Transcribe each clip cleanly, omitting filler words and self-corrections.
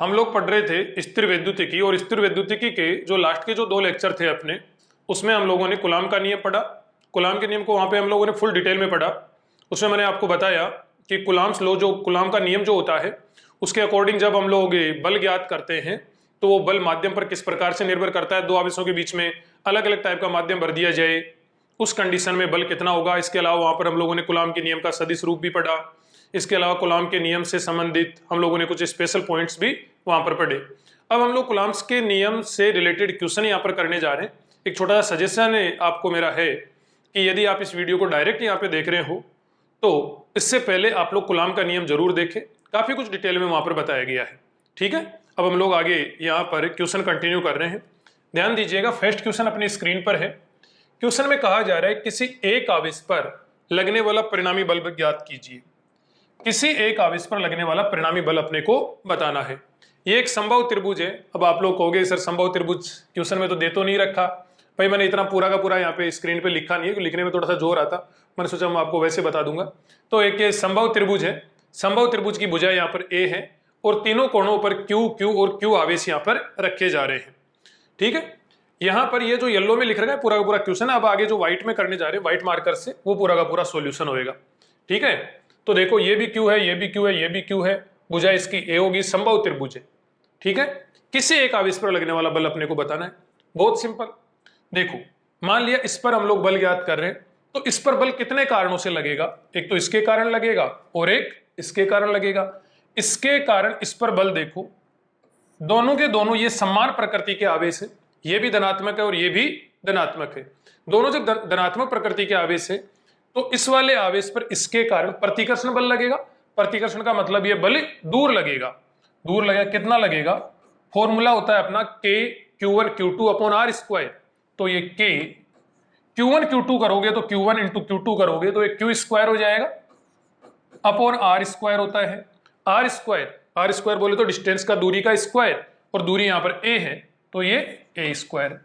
हम लोग पढ़ रहे थे स्थिर वैद्युतिकी, और स्थिर वैद्युतिकी के जो लास्ट के जो 2 लेक्चर थे अपने, उसमें हम लोगों ने कूलाम का नियम पढ़ा। कूलाम के नियम को वहां पे हम लोगों ने फुल डिटेल में पढ़ा। उसमें मैंने आपको बताया कि कूलाम्स लॉ, जो कूलाम का नियम जो होता है, उसके अकॉर्डिंग जब हम लोग बल ज्ञात करते हैं तो वो बल माध्यम पर किस प्रकार से निर्भर करता है। 2 आवेशों के बीच में अलग अलग टाइप का माध्यम भर दिया जाए, उस कंडीशन में बल कितना होगा। इसके अलावा वहां पर हम लोगों ने कूलाम के नियम का सदिश रूप भी पढ़ा। इसके अलावा कूलाम के नियम से संबंधित हम लोगों ने कुछ स्पेशल पॉइंट्स भी वहां पर पढ़े। अब हम लोग कूलाम्स के नियम से रिलेटेड क्वेश्चन यहाँ पर करने जा रहे हैं। एक छोटा सा सजेशन आपको मेरा है कि यदि आप इस वीडियो को डायरेक्ट यहाँ पे देख रहे हो तो इससे पहले आप लोग कूलाम का नियम जरूर देखें, काफी कुछ डिटेल में वहां पर बताया गया है। ठीक है, अब हम लोग आगे यहाँ पर क्वेश्चन कंटिन्यू कर रहे हैं। ध्यान दीजिएगा, फर्स्ट क्वेश्चन अपनी स्क्रीन पर है। क्वेश्चन में कहा जा रहा है किसी एक आवेश पर लगने वाला परिणामी बल ज्ञात कीजिए। किसी एक आवेश पर लगने वाला परिणामी बल अपने को बताना है। ये एक समबाहु त्रिभुज है। अब आप लोग कहोगे सर समबाहु त्रिभुज क्वेश्चन में तो दे तो नहीं रखा। भाई मैंने इतना पूरा का पूरा यहाँ पे स्क्रीन पे लिखा नहीं है, लिखने में थोड़ा सा जोर आता, मैंने सोचा मैं आपको वैसे बता दूंगा। तो एक समबाहु त्रिभुज है। समबाहु त्रिभुज की भुजा यहाँ पर ए है और तीनों कोणों पर क्यू क्यू और क्यू आवेश यहाँ पर रखे जा रहे हैं। ठीक है, यहाँ पर ये जो येलो में लिख रखा है पूरा का पूरा क्वेश्चन है। अब आगे जो व्हाइट में करने जा रहे हैं व्हाइट मार्कर से, वो पूरा का पूरा सॉल्यूशन होएगा। ठीक है, तो देखो ये भी क्यू है, ये भी क्यू है, ये भी क्यू है, भुजा इसकी ए होगी, समबाहु त्रिभुज है। ठीक है, किसी एक आवेश पर लगने वाला बल अपने को बताना है। बहुत सिंपल, देखो मान लिया इस पर हम लोग बल ज्ञात कर रहे हैं, तो इस पर बल कितने कारणों से लगेगा। एक तो इसके कारण लगेगा और एक इसके कारण लगेगा। इसके कारण इस पर बल देखो, दोनों के दोनों ये समान प्रकृति के आवेश है, ये भी धनात्मक है और ये भी धनात्मक है। दोनों जब धनात्मक प्रकृति के आवेश है तो इस वाले आवेश पर इसके कारण प्रतिकर्षण बल लगेगा। प्रतिकर्षण का मतलब ये बल दूर लगेगा। दूर लगेगा, कितना लगेगा, फॉर्मूला होता है अपना K Q1 Q2 upon R square. तो ये K Q1 Q2 करोगे तो Q1 इंटू Q2 करोगे तो ये Q स्क्वायर हो जाएगा अपॉन R स्क्वायर होता है। R स्क्वायर बोले तो डिस्टेंस का, दूरी का स्क्वायर, और दूरी यहाँ पर A है तो ये A स्क्वायर।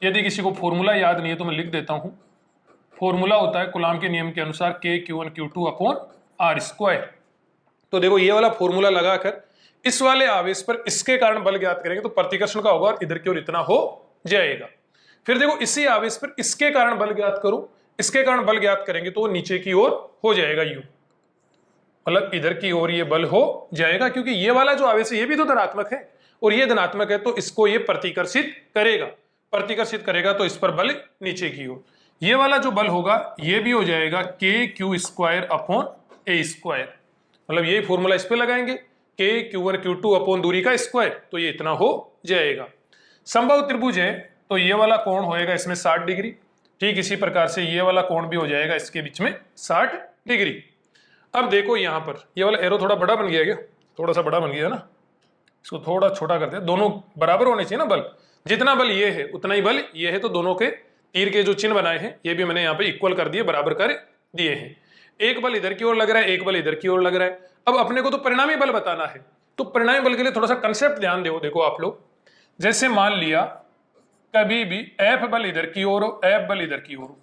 यदि किसी को फॉर्मूला याद नहीं है तो मैं लिख देता हूं। फॉर्मूला होता है कूलाम के नियम के अनुसार K Q1 Q2 upon R square. तो देखो ये वाला फॉर्मूला लगाकर इस वाले आवेश पर इसके कारण बल ज्ञात करेंगे तो प्रतिकर्षण का होगा और इधर की ओर इतना हो जाएगा। फिर देखो इसी आवेश पर इसके कारण बल ज्ञात करो, इसके कारण बल ज्ञात करेंगे तो वो नीचे की ओर हो जाएगा यूं, मतलब इधर की ओर ये बल हो जाएगा, क्योंकि ये वाला जो आवेश है ये भी तो धनात्मक है और ये धनात्मक है तो इसको ये प्रतिकर्षित करेगा। प्रतिकर्षित करेगा तो इस पर बल नीचे की ओर, ये वाला जो बल होगा ये भी हो जाएगा K Q square upon A square. मतलब यही फॉर्मूला इस पे लगाएंगे, K Q1 Q2 अपॉन दूरी का स्क्वायर, तो ये इतना हो जाएगा। समबाहु त्रिभुज है तो ये वाला कोण होएगा इसमें 60 डिग्री। ठीक इसी प्रकार से ये वाला कोण भी हो जाएगा इसके बीच में 60 डिग्री। अब देखो यहाँ पर ये वाला एरो थोड़ा बड़ा बन गया क्या, थोड़ा सा बड़ा बन गया ना, इसको थोड़ा छोटा करते हैं। दोनों बराबर होने चाहिए ना बल, जितना बल ये है उतना ही बल ये है। तो दोनों के तीर के जो चिन्ह बनाए हैं ये भी मैंने यहाँ पे इक्वल कर दिए, बराबर कर दिए हैं। एक बल इधर की ओर लग रहा है, एक बल इधर की ओर लग रहा है। अब अपने को तो परिणामी बल बताना है, तो परिणामी बल के लिए थोड़ा सा कंसेप्ट ध्यान दो। देखो आप लोग, जैसे मान लिया कभी भी F बल इधर की ओर हो, F बल इधर की ओर हो,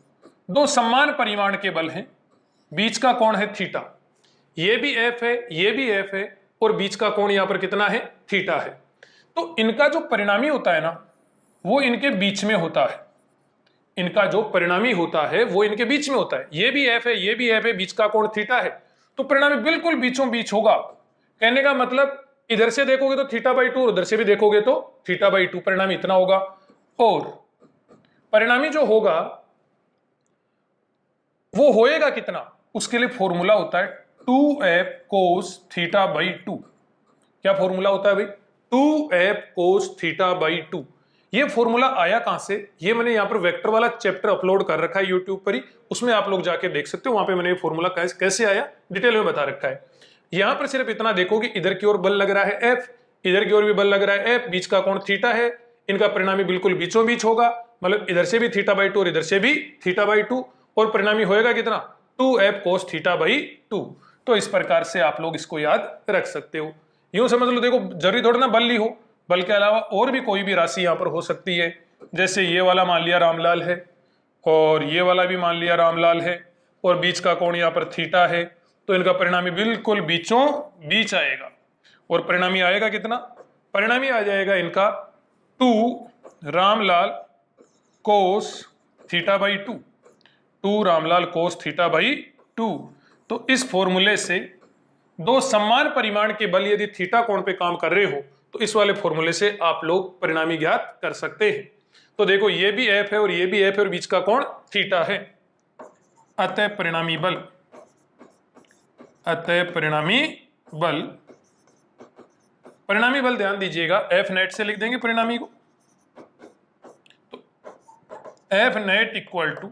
दो समान परिमाण के बल हैं, बीच का कोण है थीटा, ये भी F है ये भी F है और बीच का कोण यहां पर कितना है, थीटा है। तो इनका जो परिणामी होता है ना वो इनके बीच में होता है। इनका जो परिणामी होता है वो इनके बीच में होता है। ये भी F है ये भी F है, बीच का कोण थीटा है, तो परिणामी बिल्कुल बीचों बीच होगा। कहने का मतलब इधर से देखोगे तो θ/2 और उधर से भी देखोगे तो θ/2, परिणामी इतना होगा। और परिणामी जो होगा वो होएगा कितना, उसके लिए फॉर्मूला होता है 2f cos θ/2। क्या फॉर्मूला होता है भाई, 2f cos θ/2। ये फॉर्मूला आया कहां से, ये मैंने यहाँ पर वेक्टर वाला चैप्टर अपलोड कर रखा है यूट्यूब पर ही, उसमें आप लोग जाके देख सकते हो। वहां पे मैंने ये फॉर्मूला कैसे आया डिटेल में बता रखा है। यहां पर सिर्फ इतना देखो कि इधर की ओर बल लग रहा है F, इधर की ओर भी बल लग रहा है F, बीच का कोण थीटा है, इनका परिणामी बिल्कुल बीचों बीच होगा, मतलब इधर से भी θ/2 और इधर से भी θ/2, और परिणामी होएगा कितना, 2f cos θ/2। तो इस प्रकार से आप लोग इसको याद रख सकते हो। यूं समझ लो, देखो जरूरी थोड़ा ना बल ही हो, बल के अलावा और भी कोई भी राशि यहाँ पर हो सकती है। जैसे ये वाला मान लिया रामलाल है और ये वाला भी मान लिया रामलाल है और बीच का कोण यहाँ पर थीटा है, तो इनका परिणामी बिल्कुल बीचों बीच आएगा। और परिणामी आएगा कितना, परिणामी आ जाएगा इनका 2 Ramlal cos theta by 2 Ramlal cos theta by 2। तो इस फॉर्मूले से दो समान परिमाण के बल यदि थीटा कोण पे काम कर रहे हो तो इस वाले फॉर्मूले से आप लोग परिणामी ज्ञात कर सकते हैं। तो देखो ये भी एफ है और ये भी एफ है और बीच का कोण थीटा है, अतः परिणामी बल, परिणामी बल ध्यान दीजिएगा एफ नेट से लिख देंगे परिणामी को। तो एफ नेट इक्वल टू,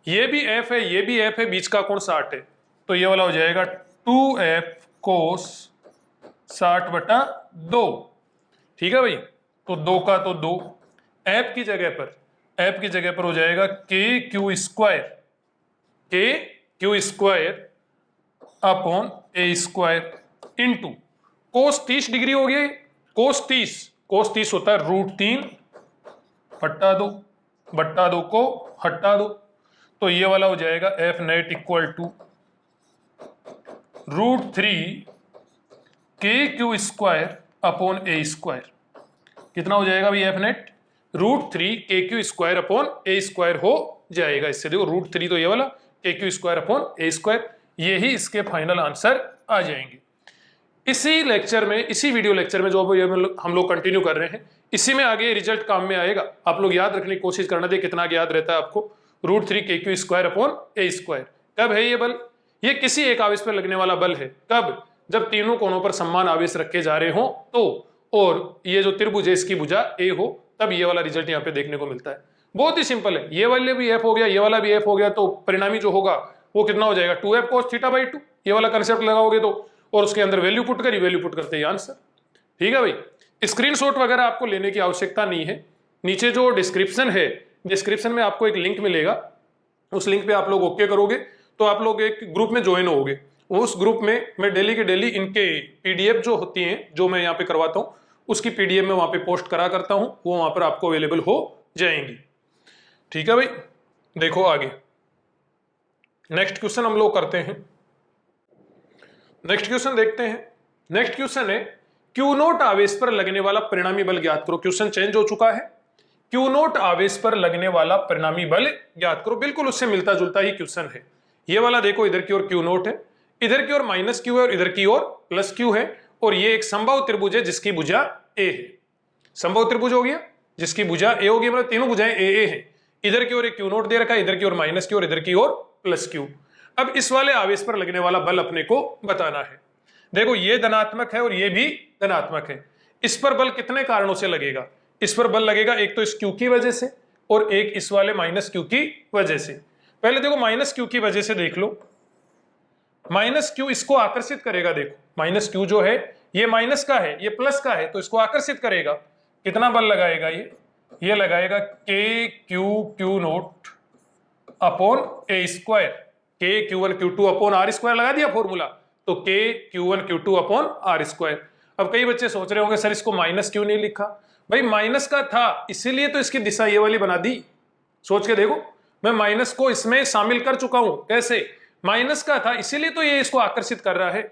ये भी एफ है ये भी एफ है, बीच का कोण 60 है, तो ये वाला हो जाएगा 2f कोस 60/2। ठीक है भाई, तो 2 का तो 2, एफ की जगह पर हो जाएगा के Q square upon a square into cos 30 degree हो गया। कोस 30 होता है √3/2 को हटा दो, तो ये वाला हो जाएगा एफ नेट इक्वल टू √3 के Q square upon a square. कितना हो जाएगा भाई एफ नेट? √3 के Q square upon a square हो जाएगा। इससे देखो √3 तो ये वाला, के Q square upon a square, यही इसके फाइनल आंसर आ जाएंगे। इसी लेक्चर में, इसी वीडियो लेक्चर में जो हम लोग कंटिन्यू कर रहे हैं, इसी में आगे रिजल्ट काम में आएगा। आप लोग याद रखने की कोशिश करना, दे कितना याद रहता है आपको, √3 के Q square upon a square. कब है ये बल? ये किसी एक आवेश पर लगने वाला बल है। कब? जब तीनों कोणों पर समान आवेश रखे जा रहे हो तो, और ये जो त्रिभुज है इसकी भुजा ए हो, तब ये वाला रिजल्ट यहाँ पे देखने को मिलता है। बहुत ही सिंपल है, ये वाले भी एफ हो गया, ये वाला भी एफ हो गया, तो परिणामी जो होगा वो कितना हो जाएगा 2f cos थीटा बाई 2। ये वाला कंसेप्ट लगाओगे तो, और उसके अंदर वैल्यू पुट करते ही आंसर। ठीक है भाई, स्क्रीनशॉट वगैरह आपको लेने की आवश्यकता नहीं है। नीचे जो डिस्क्रिप्शन है, डिस्क्रिप्शन में आपको एक लिंक मिलेगा, उस लिंक पे आप लोग ओके करोगे तो आप लोग एक ग्रुप में ज्वाइन होगे। उस ग्रुप में मैं डेली के डेली इनके पीडीएफ जो होती हैं, जो मैं यहाँ पे करवाता हूँ, उसकी पीडीएफ में वहां पे पोस्ट करा करता हूँ, वो वहां पर आपको अवेलेबल हो जाएंगी। ठीक है भाई, देखो आगे नेक्स्ट क्वेश्चन हम लोग करते हैं। नेक्स्ट क्वेश्चन देखते हैं। नेक्स्ट क्वेश्चन है Q0 आवेश पर लगने वाला परिणामी बल ज्ञात करो। क्वेश्चन चेंज हो चुका है, Q0 आवेश पर लगने वाला परिणामी बल ज्ञात करो। बिल्कुल उससे मिलता जुलता ही क्वेश्चन है। ये वाला देखो, इधर की ओर Q0 है, इधर की ओर -Q है और इधर की ओर +Q है, और ये एक समबाहु त्रिभुज है जिसकी भुजा ए है। समबाहु त्रिभुज हो गया जिसकी भुजा ए होगी, मतलब तीनों भुजाएं ए है। इधर की ओर एक Q0 दे रखा है, इधर की ओर -Q और इधर की ओर +Q। अब इस वाले आवेश पर लगने वाला बल अपने को बताना है। देखो ये धनात्मक है और ये भी धनात्मक है। इस पर बल कितने कारणों से लगेगा? इस पर बल लगेगा एक तो इस Q की वजह से और एक इस वाले -Q की वजह से। पहले देखो -Q की वजह से देख लो, -Q इसको आकर्षित करेगा। देखो -Q जो है ये माइनस का है, ये प्लस का है, तो इसको आकर्षित करेगा। कितना बल लगाएगा ये लगाएगा KQ0 upon a square, KQ1 Q2 upon R square लगा दिया फॉर्मूला, तो KQ1 Q2 upon R square. अब कई बच्चे सोच रहे होंगे सर इसको माइनस क्यों नहीं लिखा? भाई माइनस का था इसीलिए तो इसकी दिशा ये वाली बना दी। सोच के देखो, मैं माइनस को इसमें शामिल कर चुका हूं। कैसे? माइनस का था इसीलिए तो ये इसको आकर्षित कर रहा है।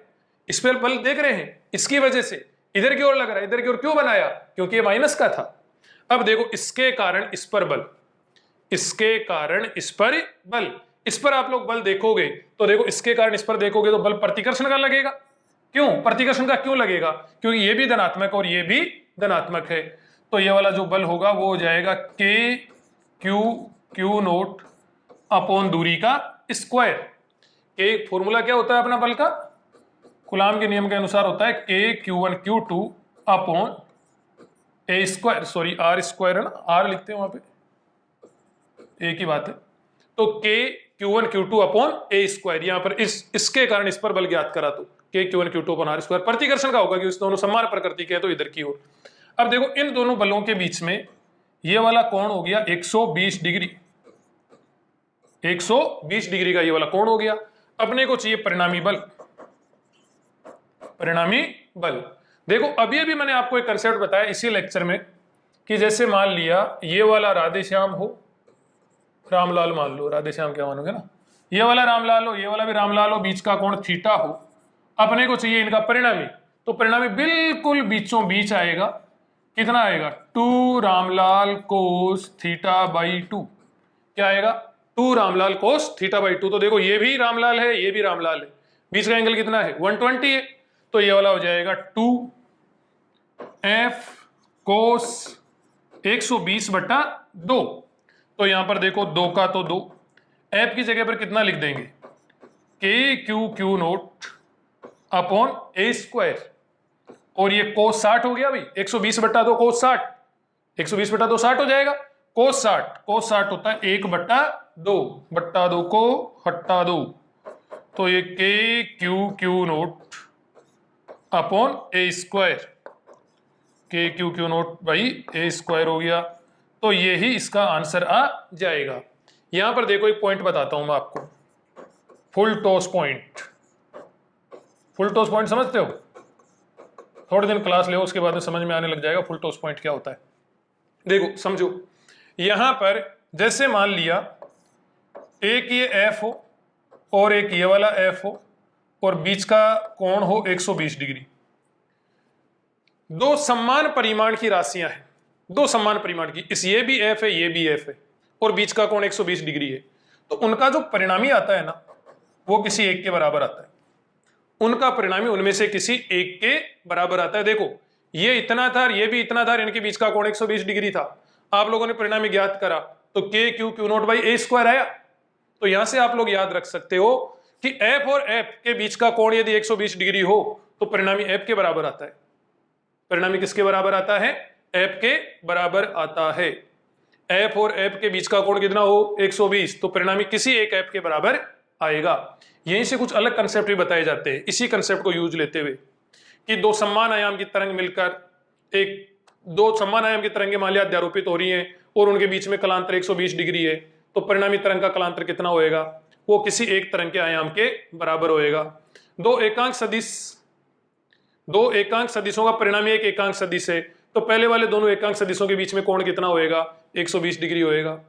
इस पर बल देख रहे हैं, इसकी वजह से इधर की ओर लग रहा है। इधर की ओर क्यों बनाया? क्योंकि ये माइनस का था। अब देखो इसके कारण इस पर बल, इसके कारण इस पर बल, इस पर आप लोग बल देखोगे तो देखो इसके कारण इस पर देखोगे तो बल प्रतिकर्षण का लगेगा। क्यों प्रतिकर्षण का क्यों लगेगा? क्योंकि ये भी धनात्मक और ये भी धनात्मक है। तो ये वाला जो बल होगा वो हो जाएगा KQ0 अपॉन दूरी का स्क्वायर। के फॉर्मूला क्या होता है अपना बल का? कूलाम के नियम के अनुसार होता है KQ1 Q2 upon a square, sorry R square है ना, आर लिखते हैं वहां पे, एक ही बात है। तो KQ1 Q2 upon a square, यहां पर इसके कारण इस पर बल ज्ञात करा तो KQ1 Q2 upon R square प्रतिकर्षण का होगा क्योंकि इस दोनों समान प्रकृति के हैं, तो इधर की ओर। अब देखो इन दोनों बलों के बीच में ये वाला कोण हो गया 120 डिग्री, 120 डिग्री का ये वाला कोण हो गया। अपने को चाहिए परिणामी बल, परिणामी बल। देखो अभी मैंने आपको एक कंसेप्ट बताया इसी लेक्चर में कि जैसे मान लिया ये वाला राधेश्याम हो, रामलाल मान लो, राधेश्याम क्या मानोगे ना, ये वाला रामलाल हो, ये वाला भी रामलाल हो, बीच का कोण थीटा हो। अपने को चाहिए इनका परिणामी, तो परिणामी बिल्कुल बीचों बीच आएगा। कितना आएगा? 2 रामलाल कोस थीटा बाई 2। क्या आएगा? 2 रामलाल कोस थीटा बाई 2। तो देखो ये भी रामलाल है, ये भी रामलाल है, बीच का एंगल कितना है? 120 है। तो ये वाला हो जाएगा 2 एफ कोस 120/2। तो यहां पर देखो 2 का तो 2, एफ की जगह पर कितना लिख देंगे? के Q Q naught upon a square. और ये कोस 60 हो गया भाई, 120/2 कोस 60, 120/2 60 हो जाएगा। कोस 60 होता है 1/2 को हटा दो, तो ये के Q Q naught upon a square, के Q Q note by A square हो गया। तो ये ही इसका आंसर आ जाएगा। यहां पर देखो एक पॉइंट बताता हूं मैं आपको, full toss point. Full toss point समझते हो? थोड़े दिन क्लास ले, उसके बाद में समझ में आने लग जाएगा फुल टॉस पॉइंट क्या होता है। देखो समझो, यहां पर जैसे मान लिया एक ये एफ हो और एक ये वाला एफ हो और बीच का कोण हो 120 डिग्री। दो समान परिमाण की राशियां हैं, दो समान परिमाण की, इस ये भी एफ है, ये भी एफ है, और बीच का कोण 120 डिग्री है। तो उनका जो परिणामी आता है ना, वो किसी एक के बराबर आता है। उनका परिणामी उनमें से किसी एक के बराबर आता है। देखो ये इतना था, ये भी इतना था, इनके बीच का कोण 120 डिग्री था। आप लोगों ने परिणामी ज्ञात करा तो के Q Q note by A square आया। तो यहां से आप लोग याद रख सकते हो कि एफ और एफ के बीच का कोण यदि 120 डिग्री हो तो परिणामी एफ के बराबर आता है। परिणामी किसके बराबर आता है? एफ के बराबर आता है। एफ और एफ के बीच का कोण कितना हो? 120। तो परिणामी किसी एक एफ के बराबर आएगा। यहीं से कुछ अलग कंसेप्ट भी बताए जाते हैं इसी कंसेप्ट को यूज लेते हुए, कि दो समान आयाम की तरंग मिलकर दो समान आयाम की तरंगें मान लिया अध्यारोपित हो रही हैं और उनके बीच में कलांतर 120 डिग्री है, तो परिणामी तरंग का कलांतर कितना होएगा? वो किसी एक तरंग के आयाम के बराबर होएगा। दो एकांक सदिशों का परिणामी एक एकांक सदिश है, तो पहले वाले दोनों एकांक सदिशों के बीच में कोण कितना होएगा? 120 डिग्री होएगा।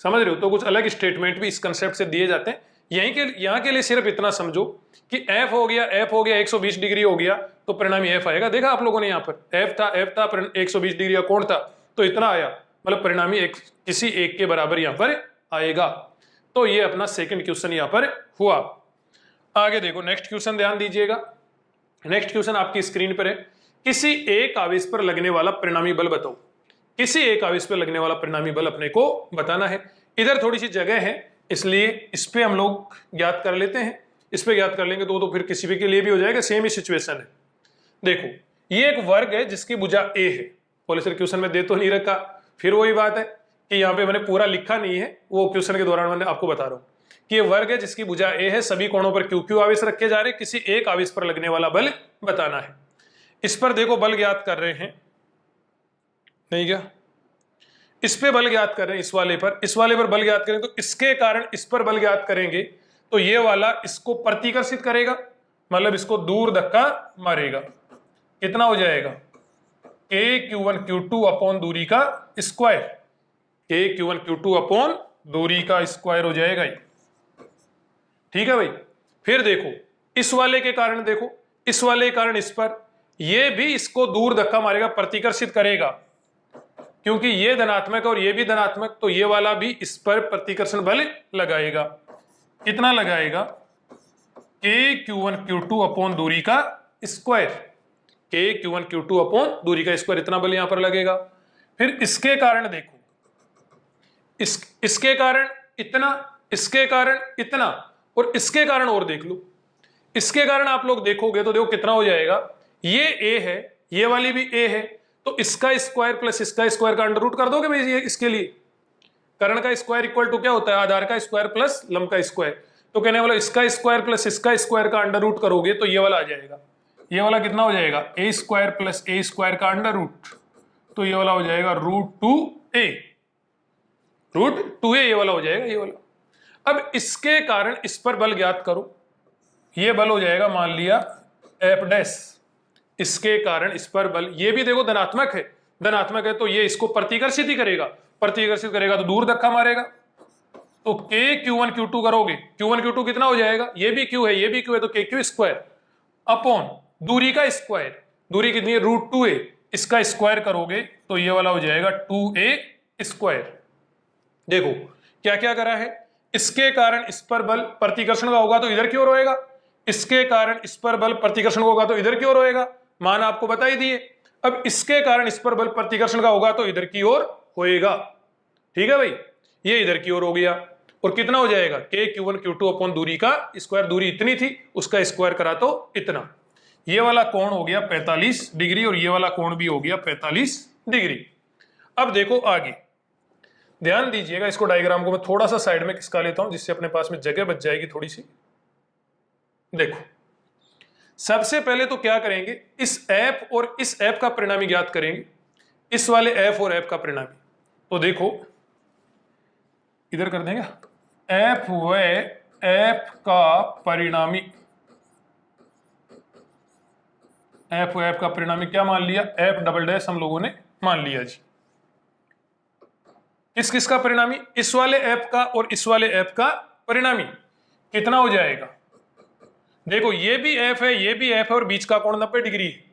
समझ रहे हो? तो कुछ अलग स्टेटमेंट भी इस कंसेप्ट से दिए जाते हैं। यहां के लिए सिर्फ इतना समझो कि एफ हो गया 120 डिग्री हो गया, तो परिणामी एफ आएगा। देखा आप लोगों ने, यहाँ पर एफ था 120 डिग्री का कोण था, तो इतना आया, मतलब परिणामी किसी एक के बराबर यहां पर आएगा। तो ये अपना सेकंड क्वेश्चन यहां पर हुआ। आगे देखो नेक्स्ट क्वेश्चन, ध्यान दीजिएगा। नेक्स्ट क्वेश्चन आपकी स्क्रीन पर है। किसी एक आवेश पर लगने वाला परिणामी बल बताओ। किसी एक आवेश पर लगने वाला परिणामी बल अपने को बताना है। इधर थोड़ी सी जगह है, इसलिए इस पे हम लोग ज्ञात कर लेते हैं। इस पे ज्ञात कर लेंगे तो फिर किसी भी के लिए भी हो जाएगा, सेम ही सिचुएशन है। देखो ये एक वर्ग है जिसकी भुजा ए है। पॉलिसर क्वेश्चन में दे तो नहीं रखा, फिर वही बात है कि यहाँ पे मैंने पूरा लिखा नहीं है, वो क्वेश्चन के दौरान मैंने आपको बता रहा हूँ कि ये वर्ग है जिसकी भुजा ए है, सभी कोणों पर क्यू क्यू आवेश रखे जा रहे, किसी एक आवेश पर लगने वाला बल बताना है। इस पर देखो बल ज्ञात कर रहे हैं, नहीं क्या? इस पे बल ज्ञात कर रहे हैं, इस वाले पर बल ज्ञात करें, तो इसके कारण इस पर बल ज्ञात करेंगे, तो ये वाला इसको प्रतिकर्षित करेगा, मतलब इसको दूर धक्का मारेगा। कितना हो जाएगा? के Q1 Q2 अपॉन दूरी का स्क्वायर, के Q1 Q2 अपॉन दूरी का स्क्वायर हो जाएगा ये। ठीक है भाई। फिर देखो इस वाले के कारण, देखो इस वाले के कारण इस पर, ये भी इसको दूर धक्का मारेगा, प्रतिकर्षित करेगा, क्योंकि ये धनात्मक और ये भी धनात्मक, तो ये वाला भी इस पर प्रतिकर्षण बल लगाएगा। कितना लगाएगा? के Q1 Q2 अपॉन दूरी का स्क्वायर, के Q1 Q2 अपॉन दूरी का स्क्वायर, इतना बल यहां पर लगेगा। फिर इसके कारण देखो, इसके कारण इतना, इसके कारण इतना, और इसके कारण और देख लो। इसके कारण आप लोग देखोगे तो देखो कितना हो जाएगा, ये ए है, ये वाली भी ए है, तो इसका स्क्वायर प्लस इसका स्क्वायर का अंडर रूट कर दोगे भाई। इसके लिए कर्ण का स्क्वायर इक्वल टू क्या होता है? आधार का स्क्वायर प्लस लंब का स्क्वायर। तो कहने वाला इसका स्क्वायर प्लस इसका स्क्वायर का अंडर रूट करोगे तो ये वाला आ जाएगा। ये वाला कितना हो जाएगा? ए स्क्वायर प्लस ए स्क्वायर का अंडर रूट, तो ये वाला हो जाएगा √2a, √2a ये वाला हो जाएगा, ये वाला। अब इसके कारण इस पर बल ज्ञात करो, ये बल हो जाएगा मान लिया एफ डैश। इसके कारण इस पर बल, ये भी देखो धनात्मक है, धनात्मक है, तो ये इसको प्रतिकर्षित ही करेगा, प्रतिकर्षित करेगा तो दूर धक्का मारेगा। तो के Q1 Q2 करोगे, Q1 Q2 कितना हो जाएगा? ये भी Q है, ये भी Q है, तो के क्यू स्क्वायर अपॉन दूरी का स्क्वायर, दूरी कितनी है √2a, इसका स्क्वायर करोगे तो ये वाला हो जाएगा 2a स्क्वायर। देखो क्या क्या करा है, इसके कारण इस पर बल प्रतिकर्षण का होगा तो इधर की ओर होएगा, इसके कारण इस पर बल प्रतिकर्षण का होगा तो इधर की ओर होएगा, मान आपको बता ही दिए। अब इसके कारण इस पर बल प्रतिकर्षण का होगा तो इधर की ओर होएगा, ठीक है भाई, ये इधर की ओर हो गया। और कितना हो जाएगा K Q1 Q2 अपॉन दूरी का स्क्वायर, दूरी इतनी थी उसका स्क्वायर करा तो इतना। ये वाला कोण हो गया 45 डिग्री और ये वाला कोण भी हो गया 45 डिग्री। अब देखो आगे ध्यान दीजिएगा, इसको डायग्राम को मैं थोड़ा सा साइड में खिसका लेता हूं जिससे अपने पास में जगह बच जाएगी थोड़ी सी। देखो सबसे पहले तो क्या करेंगे, इस एफ और इस एफ का परिणामी ज्ञात करेंगे, इस वाले एफ और एफ का परिणामी। तो देखो इधर कर देंगे, एफ व एफ का परिणामी, एफ व एफ का परिणामी क्या मान लिया, एफ डबल डैश हम लोगों ने मान लिया जी। किस किस का परिणामी, इस वाले एफ का और इस वाले एफ का परिणामी कितना हो जाएगा। देखो ये भी एफ है, ये भी एफ है और बीच का कोण 90 डिग्री है,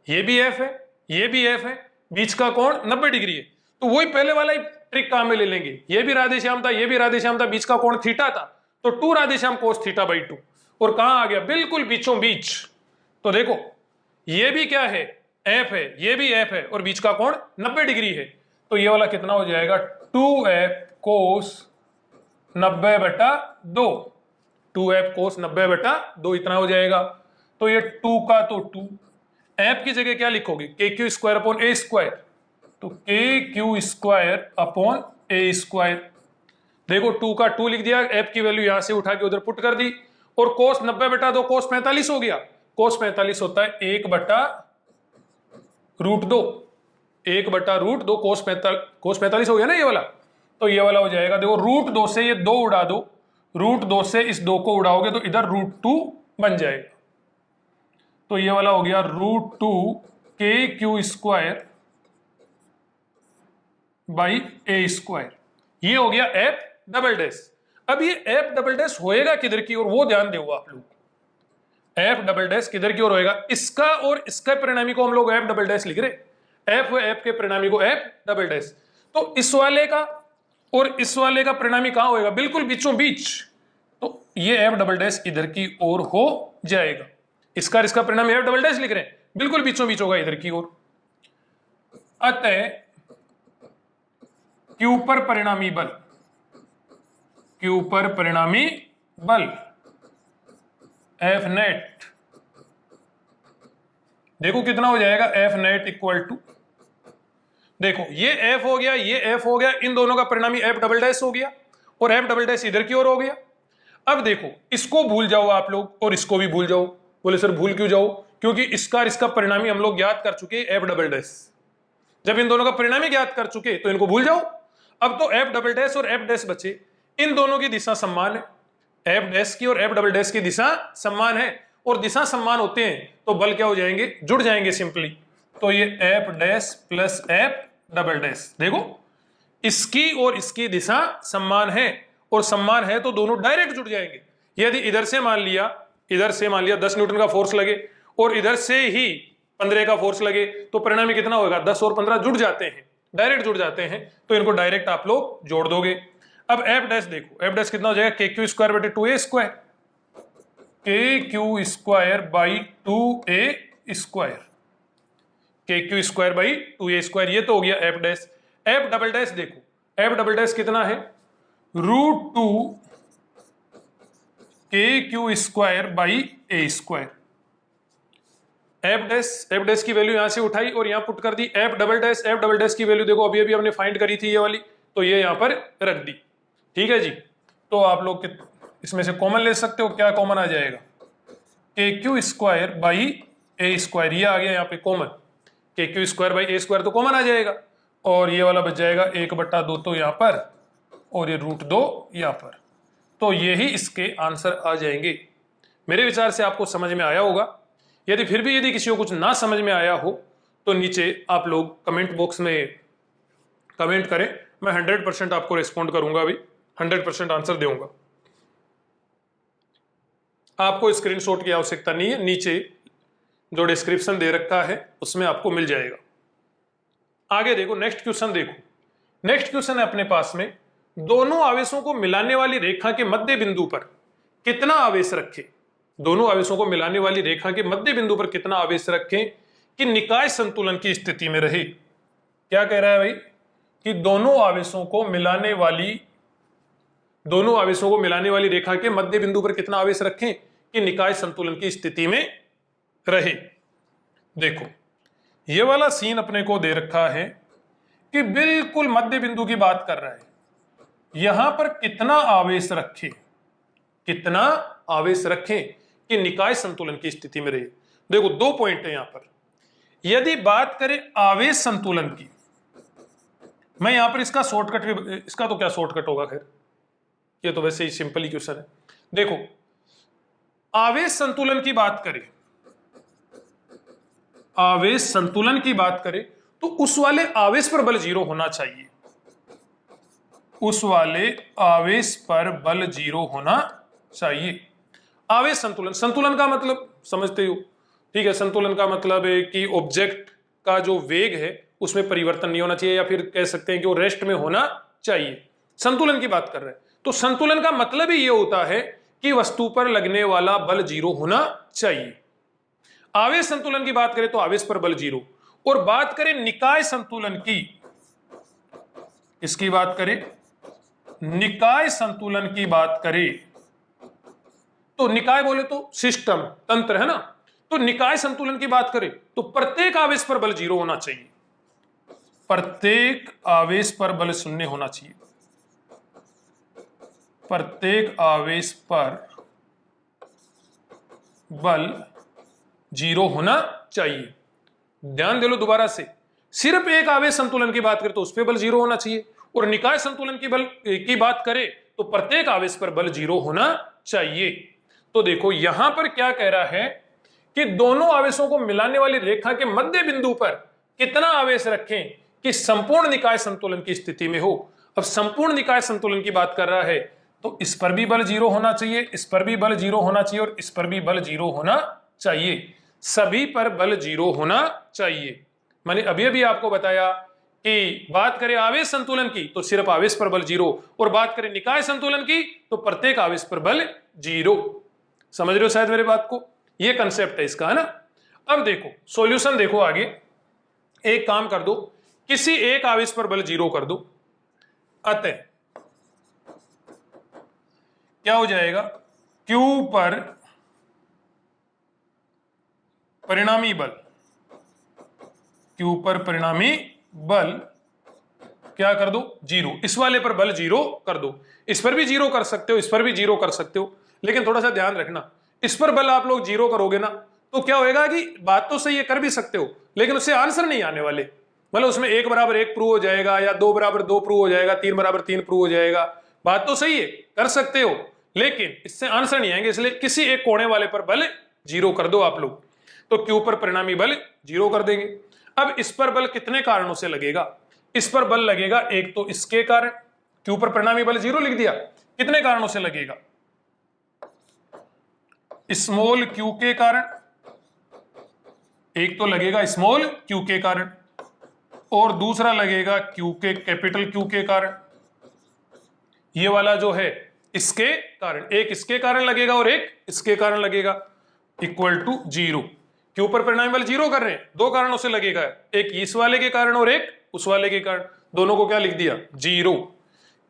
ये भी एफ है, ये भी एफ है, बीच का कोण 90 डिग्री है। तो वही पहले वाला ही ट्रिक काम में ले लेंगे, ये भी राधेश्याम था, ये भी राधेश्याम था, बीच का कोण थीटा था, तो 2 राधेश्याम कोस थीटा/2, और कहां आ गया बिल्कुल बीचों बीच। तो देखो ये भी क्या है एफ है, ये भी एफ है और बीच का कोण 90 डिग्री है, तो ये वाला कितना हो जाएगा 2f कोस 90/2, 2f कोस 90/2 इतना हो जाएगा। तो ये 2 का तो 2, एफ की जगह क्या लिखोगे KQ square upon a square, तो KQ square upon a square. देखो 2 का 2 लिख दिया, एफ की वैल्यू यहां से उठा के उधर पुट कर दी, और कोस 90/2 कोस 45 हो गया, कोस 45 होता है 1/√2, 1/√2 कोस 45 हो गया ना ये वाला, तो ये वाला हो जाएगा देखो √2 से ये 2 उड़ा दो, √2 से इस 2 को उड़ाओगे तो इधर √2 बन जाएगा, तो ये वाला हो गया √2 KQ square by A square, ये हो गया एफ डबल डैश। अब ये एफ डबल डैश होएगा किधर की ओर वो ध्यान दो आप लोग, एफ डबल डैश किधर की ओर होएगा, इसका और इसका परिणामी को हम लोग एफ डबल डैश लिख रहे, एफ व एफ के परिणामी को एफ डबल डैश, तो इस वाले का और इस वाले का परिणामी कहां होएगा बिल्कुल बीचों बीच, तो ये एफ डबल डैश इधर की ओर हो जाएगा, इसका परिणामी एफ डबल डैश लिख रहे हैं, बिल्कुल बीचों बीच होगा इधर की ओर। अतः क्यू पर परिणामी बल, क्यू पर परिणामी बल एफ नेट, देखो कितना हो जाएगा एफ नेट इक्वल टू, देखो ये एफ हो गया, ये एफ हो गया, इन दोनों का परिणामी एफ डबल डैश हो गया और एफ डबल डैश इधर की ओर हो गया। अब देखो इसको भूल जाओ आप लोग और इसको भी भूल जाओ, बोले सर भूल क्यों जाओ, क्योंकि इसका परिणामी हम लोग ज्ञात कर चुके एफ डबल डैश, जब इन दोनों का परिणामी ज्ञात कर चुके तो इनको भूल जाओ। अब तो एफ डबल डैश और एफ डैश बचे, इन दोनों की दिशा समान है, एफ डैश की और एफ डबल डैश की दिशा समान है, और दिशा समान होते हैं तो बल क्या हो जाएंगे जुड़ जाएंगे सिंपली, तो ये F dash plus F double dash, देखो इसकी और इसकी दिशा समान है, और समान है तो दोनों डायरेक्ट जुड़ जाएंगे। यदि इधर से मान लिया 10 न्यूटन का फोर्स लगे और इधर से ही 15 का फोर्स लगे तो परिणामी कितना होगा 10 और 15 जुड़ जाते हैं, डायरेक्ट जुड़ जाते हैं, तो इनको डायरेक्ट आप लोग जोड़ दोगे। अब एफ डैश देखो, एफ डैश कितना हो जाएगा KQ स्क्वायर बटे 2a square, KQ square by 2a square, KQ square by 2a square, ये तो हो गया F dash. F double dash देखो, एफ डबल डैश कितना है √2 KQ square by a square, F dash की वैल्यू यहां से उठाई और यहां पुट कर दी, एफ डबल डैश की वैल्यू देखो अभी अभी हमने फाइंड करी थी ये वाली, तो ये यहां पर रख दी, ठीक है जी। तो आप लोग इसमें से कॉमन ले सकते हो, क्या कॉमन आ जाएगा KQ square by A square, ये आ गया यहाँ पे common, KQ square by A square तो कॉमन आ जाएगा, और ये वाला बच जाएगा 1/2 तो यहाँ पर, और ये √2 यहाँ पर, तो यही इसके आंसर आ जाएंगे। मेरे विचार से आपको समझ में आया होगा। यदि फिर भी यदि किसी को कुछ ना समझ में आया हो तो नीचे आप लोग कमेंट बॉक्स में कमेंट करें, मैं 100% आपको रिस्पॉन्ड करूंगा, अभी 100% आंसर दूंगा। आपको स्क्रीनशॉट की आवश्यकता नहीं है, नीचे जो डिस्क्रिप्शन दे रखा है उसमें आपको मिल जाएगा। आगे देखो, नेक्स्ट क्वेश्चन देखो। नेक्स्ट क्वेश्चन है अपने पास में, दोनों आवेशों को मिलाने वाली रेखा के मध्य बिंदु पर कितना आवेश रखें। दोनों आवेशों को मिलाने वाली रेखा के मध्य बिंदु पर कितना आवेश रखें कि निकाय संतुलन की स्थिति में रहे। क्या कह रहा है भाई कि दोनों आवेशों को मिलाने वाली रेखा के मध्य बिंदु पर कितना आवेश रखें कि निकाय संतुलन की स्थिति में रहे। देखो, ये वाला सीन अपने को दे रखा है कि बिल्कुल मध्य बिंदु की बात कर रहा है। यहां पर कितना आवेश रखें कि निकाय संतुलन की स्थिति में रहे। देखो, दो पॉइंट है यहां पर। यदि बात करें आवेश संतुलन की, मैं यहां पर इसका शॉर्टकट, इसका तो क्या शॉर्टकट होगा, खैर ये तो वैसे ही सिंपल ही क्वेश्चन है। देखो, आवेश संतुलन की बात करें तो उस वाले आवेश पर बल 0 होना चाहिए। उस वाले आवेश पर बल 0 होना चाहिए। आवेश संतुलन का मतलब समझते हो, ठीक है। संतुलन का मतलब है कि ऑब्जेक्ट का जो वेग है उसमें परिवर्तन नहीं होना चाहिए, या फिर कह सकते हैं कि वो रेस्ट में होना चाहिए। संतुलन की बात कर रहे हैं तो संतुलन का मतलब ही ये होता है कि वस्तु पर लगने वाला बल 0 होना चाहिए। आवेश संतुलन की बात करें तो आवेश पर बल 0, और बात करें निकाय संतुलन की, इसकी बात करें, निकाय संतुलन की बात करें तो निकाय बोले तो सिस्टम, तंत्र है ना। तो निकाय संतुलन की बात करें तो प्रत्येक आवेश पर बल 0 होना चाहिए। प्रत्येक आवेश पर बल 0 होना चाहिए। प्रत्येक आवेश पर बल 0 होना चाहिए। ध्यान दे लो दोबारा से, सिर्फ एक आवेश संतुलन की बात करें तो उस पर बल 0 होना चाहिए, और निकाय संतुलन की बात करें तो प्रत्येक आवेश पर बल 0 होना चाहिए। तो देखो यहां पर क्या कह रहा है कि दोनों आवेशों को मिलाने वाली रेखा के मध्य बिंदु पर कितना आवेश रखें कि संपूर्ण निकाय संतुलन की स्थिति में हो। अब संपूर्ण निकाय संतुलन की बात कर रहा है तो इस पर भी बल 0 होना चाहिए, इस पर भी बल 0 होना चाहिए, और इस पर भी बल 0 होना चाहिए। सभी पर बल 0 होना चाहिए। मैंने अभी आपको बताया कि बात करें आवेश संतुलन की तो सिर्फ आवेश पर बल 0, और बात करें निकाय संतुलन की तो प्रत्येक आवेश पर बल 0। समझ रहे हो शायद मेरे बात को, ये कंसेप्ट है इसका, है ना। अब देखो सॉल्यूशन देखो आगे। एक काम कर दो, किसी एक आवेश पर बल 0 कर दो, अतः क्या हो जाएगा, Q पर परिणामी बल क्या कर दो, 0। इस वाले पर बल 0 कर दो। इस पर भी 0 कर सकते हो, इस पर भी 0 कर सकते हो, लेकिन थोड़ा सा ध्यान रखना, इस पर बल आप लोग 0 करोगे ना तो क्या होएगा कि बात तो सही है, कर भी सकते हो, लेकिन उससे आंसर नहीं आने वाले। मतलब उसमें 1 बराबर 1 प्रूव हो जाएगा, या 2 बराबर 2 प्रूव हो जाएगा, 3 बराबर 3 प्रूव हो जाएगा। बात तो सही है, कर सकते हो, लेकिन इससे आंसर नहीं आएंगे। इसलिए किसी एक कोने वाले पर बल 0 कर दो आप लोग। तो Q पर परिणामी बल 0 कर देंगे। अब इस पर बल कितने कारणों से लगेगा, इस पर बल लगेगा एक तो इसके कारण, Q पर परिणामी बल 0 लिख दिया, कितने कारणों से लगेगा, स्मॉल q के कारण, एक तो लगेगा स्मॉल q के कारण, और दूसरा लगेगा q के कैपिटल Q के कारण। ये वाला जो है इसके कारण, एक इसके कारण लगेगा और एक इसके कारण लगेगा, इक्वल टू 0। Q पर परिणामी बल 0 कर रहे हैं, दो कारणों से लगेगा, एक इस वाले के कारण और एक उस वाले के कारण, दोनों को क्या लिख दिया, 0।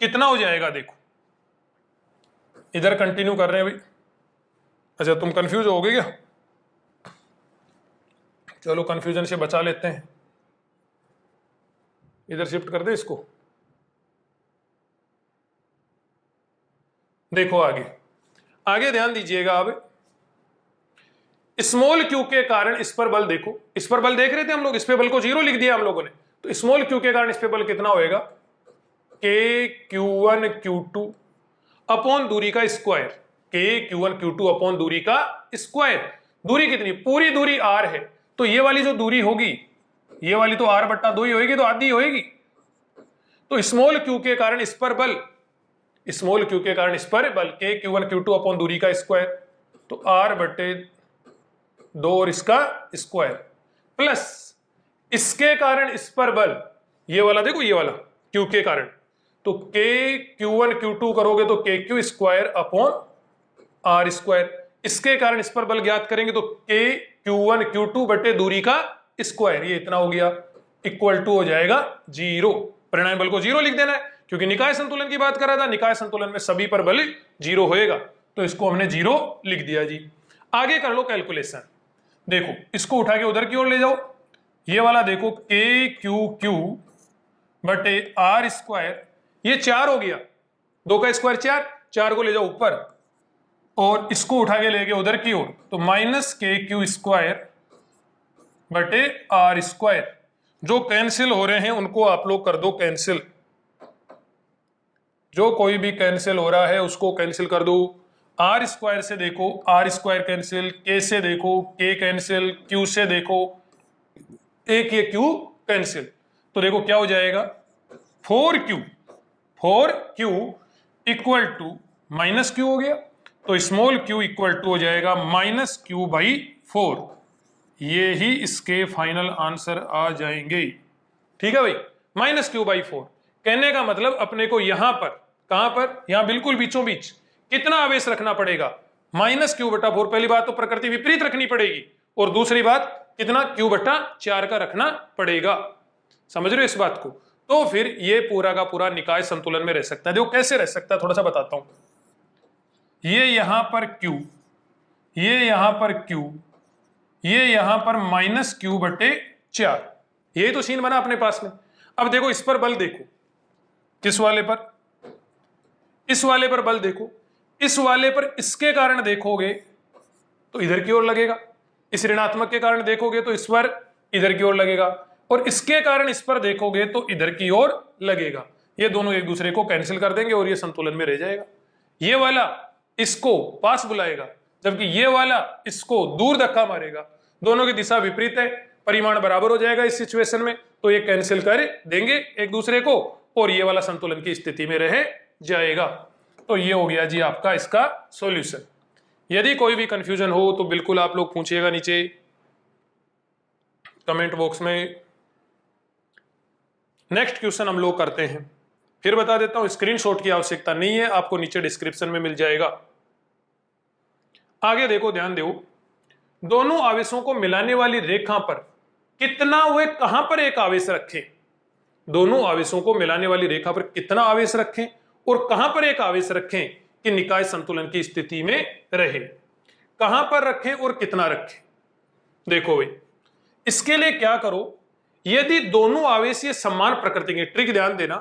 कितना हो जाएगा देखो, इधर कंटिन्यू कर रहे हैं भाई। अच्छा तुम कंफ्यूज हो गए क्या, चलो कंफ्यूजन से बचा लेते हैं, इधर शिफ्ट कर दे इसको। देखो आगे, आगे ध्यान दीजिएगा। अब स्मॉल q के कारण इस पर बल देखो, इस पर बल देख रहे थे हम लोग, इस पे बल को 0 लिख दिया हम लोगों ने, तो स्मॉल q के कारण इस पे बल कितना होएगा, k q1 q2 अपॉन दूरी का square, k q1 q2 upon दूरी का स्क्वायर। दूरी कितनी, पूरी दूरी r है, तो ये वाली जो दूरी होगी, ये वाली तो r/2 ही होगी, तो आधी होगी। तो स्मॉल q के कारण इस पर बल, स्मॉल q के कारण इस पर बल k q1 q2 अपॉन दूरी का स्क्वायर, तो r/2 2 और इसका स्क्वायर प्लस इसके कारण इस पर बल, ये वाला देखो, ये वाला Q के कारण, तो K Q1 Q2 करोगे तो KQ square upon R square, इसके कारण इस पर बल ज्ञात करेंगे तो K Q1 Q2 बटे दूरी का स्क्वायर, ये इतना हो गया, इक्वल टू हो जाएगा 0। परिणामी बल को 0 लिख देना है क्योंकि निकाय संतुलन की बात कर रहा था, निकाय संतुलन में सभी पर बल 0 होएगा, तो इसको हमने 0 लिख दिया जी। आगे कर लो कैलकुलेशन, देखो इसको उठा के उधर की ओर ले जाओ, ये वाला देखो KQQ बटे R स्क्वायर, ये 4 हो गया, 2 का स्क्वायर 4, 4 को ले जाओ ऊपर और इसको उठा के लेके उधर की ओर, तो माइनस KQ स्क्वायर बटे R स्क्वायर, जो कैंसिल हो रहे हैं उनको आप लोग कर दो कैंसिल, जो कोई भी कैंसिल हो रहा है उसको कैंसिल कर दो। R स्क्वायर से देखो R स्क्वायर कैंसिल, K से देखो K कैंसिल, Q से देखो एक ये Q कैंसिल, तो देखो क्या हो जाएगा 4Q equal to minus Q हो गया, तो स्मॉल q इक्वल टू हो जाएगा माइनस Q बाई 4, ये ही इसके फाइनल आंसर आ जाएंगे। ठीक है भाई, माइनस Q बाई 4, कहने का मतलब अपने को यहां पर, कहां पर, यहां बिल्कुल बीचों बीच कितना आवेश रखना पड़ेगा, माइनस Q बटा 4, पहली बात तो प्रकृति विपरीत रखनी पड़ेगी और दूसरी बात कितना Q बटा 4 का रखना पड़ेगा, समझ रहे हो इस बात को, तो फिर ये पूरा का पूरा निकाय संतुलन में रह सकता है। देखो कैसे रह सकता है थोड़ा सा बताता हूं, ये यहां पर Q, ये यहां पर Q, ये यहां पर माइनस Q बटे 4, यही तो सीन बना अपने पास में। अब देखो इस पर बल देखो, किस वाले पर, इस वाले पर बल देखो, इस वाले पर इसके कारण देखोगे तो इधर की ओर लगेगा, इस ऋणात्मक के कारण देखोगे तो इस पर इधर की ओर लगेगा, और इसके कारण इस पर देखोगे तो इधर की ओर लगेगा, ये दोनों एक दूसरे को कैंसिल कर देंगे और ये संतुलन में रह जाएगा। ये वाला इसको पास बुलाएगा जबकि ये वाला इसको दूर धक्का मारेगा, दोनों की दिशा विपरीत है, परिमाण बराबर हो जाएगा इस सिचुएशन में, तो ये कैंसिल कर देंगे एक दूसरे को और ये वाला संतुलन की स्थिति में रह जाएगा। तो ये हो गया जी आपका इसका सॉल्यूशन। यदि कोई भी कंफ्यूजन हो तो बिल्कुल आप लोग पूछिएगा नीचे कमेंट बॉक्स में। नेक्स्ट क्वेश्चन हम लोग करते हैं, फिर बता देता हूं स्क्रीनशॉट की आवश्यकता नहीं है, आपको नीचे डिस्क्रिप्शन में मिल जाएगा। आगे देखो, ध्यान दो, दोनों आवेशों को मिलाने वाली रेखा पर कितना वे कहां पर एक आवेश रखें, दोनों आवेशों को मिलाने वाली रेखा पर कितना आवेश रखें और कहां पर एक आवेश रखें कि निकाय संतुलन की स्थिति में रहे, कहां पर रखें और कितना रखें। देखो भाई, इसके लिए क्या करो, यदि दोनों आवेश ये समान प्रकृति के, ट्रिक ध्यान देना,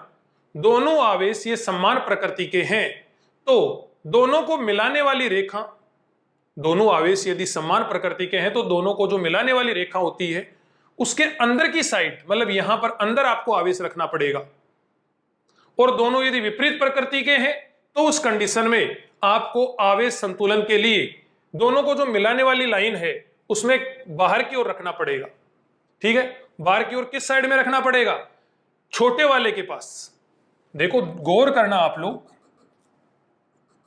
दोनों आवेश ये समान प्रकृति के हैं तो दोनों को मिलाने वाली रेखा, दोनों आवेश यदि समान प्रकृति के हैं तो दोनों को जो मिलाने वाली रेखा होती है उसके अंदर की साइड, मतलब यहां पर अंदर आपको आवेश रखना पड़ेगा, और दोनों यदि विपरीत प्रकृति के हैं तो उस कंडीशन में आपको आवेश संतुलन के लिए दोनों को जो मिलाने वाली लाइन है उसमें बाहर की ओर रखना पड़ेगा। ठीक है, बाहर की ओर किस साइड में रखना पड़ेगा, छोटे वाले के पास। देखो गौर करना, आप लोग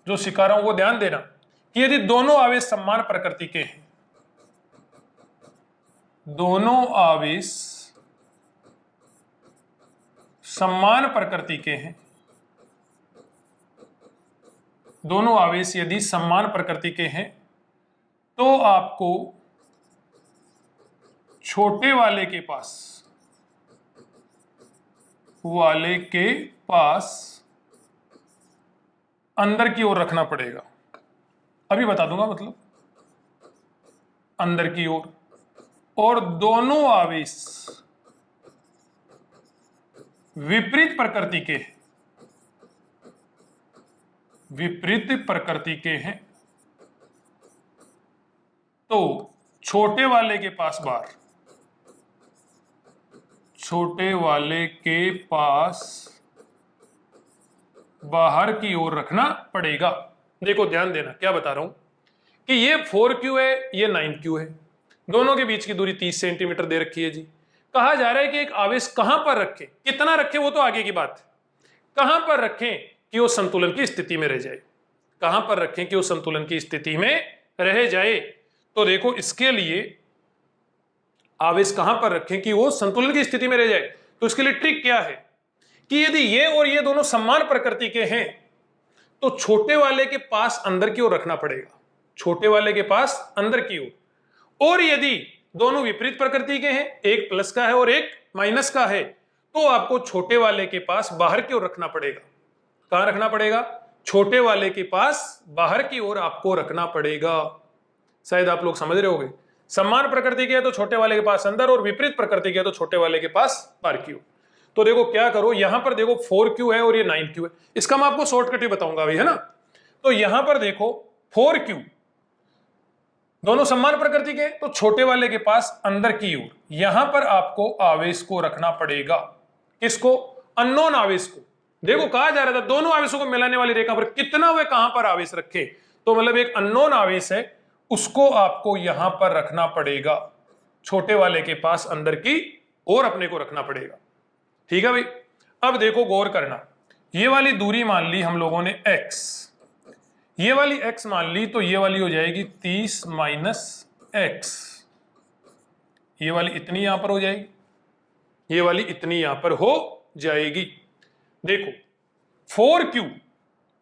जो सिखा रहा हूं वो ध्यान देना कि यदि दोनों आवेश समान प्रकृति के हैं, दोनों आवेश समान प्रकृति के हैं, दोनों आवेश यदि समान प्रकृति के हैं तो आपको छोटे वाले के पास अंदर की ओर रखना पड़ेगा। अभी बता दूंगा, मतलब अंदर की ओर, और दोनों आवेश विपरीत प्रकृति के, विपरीत प्रकृति के हैं तो छोटे वाले के पास बाहर, छोटे वाले के पास बाहर की ओर रखना पड़ेगा। देखो ध्यान देना, क्या बता रहा हूं कि ये 4Q है, ये 9Q है, दोनों के बीच की दूरी 30 सेंटीमीटर दे रखी है जी। कहा जा रहा है कि एक आवेश कहां पर रखें, कितना रखें वो तो आगे की बात है, कहां पर रखें कि वो संतुलन की स्थिति में रह जाए, कहां पर रखें कि वो संतुलन की स्थिति में रह जाए। तो देखो इसके लिए आवेश कहां पर रखें कि वो संतुलन की स्थिति में रह जाए। तो इसके लिए ट्रिक क्या है कि यदि ये और ये दोनों समान प्रकृति के हैं तो छोटे वाले के पास अंदर की ओर रखना पड़ेगा, छोटे वाले के पास अंदर की ओर। और यदि दोनों विपरीत प्रकृति के हैं, एक प्लस का है और एक माइनस का है, तो आपको छोटे वाले के पास बाहर की ओर रखना पड़ेगा। कहां रखना पड़ेगा? छोटे वाले के पास बाहर की ओर आपको रखना पड़ेगा। शायद आप लोग समझ रहे होंगे, समान प्रकृति के है तो छोटे वाले के पास अंदर, और विपरीत प्रकृति के है तो छोटे वाले के पास बाहर की ओर। तो देखो क्या करो, यहां पर देखो 4Q है और ये 9Q है, इसका मैं आपको शॉर्टकट ही बताऊंगा अभी, है ना। तो यहां पर देखो 4Q, दोनों समान प्रकृति के तो छोटे वाले के पास अंदर की ओर, यहां पर आपको आवेश को रखना पड़ेगा। किसको? अननोन आवेश को। देखो कहा जा रहा था दोनों आवेशों को मिलाने वाली रेखा पर कितना वे कहां पर आवेश रखे, तो मतलब एक अननोन आवेश है, उसको आपको यहां पर रखना पड़ेगा, छोटे वाले के पास अंदर की ओर अपने को रखना पड़ेगा। ठीक है भाई। अब देखो गौर करना, ये वाली दूरी मान ली हम लोगों ने x, ये वाली x मान ली, तो ये वाली हो जाएगी 30 माइनस x, ये वाली इतनी यहां पर हो जाएगी, ये वाली इतनी यहां पर हो जाएगी। देखो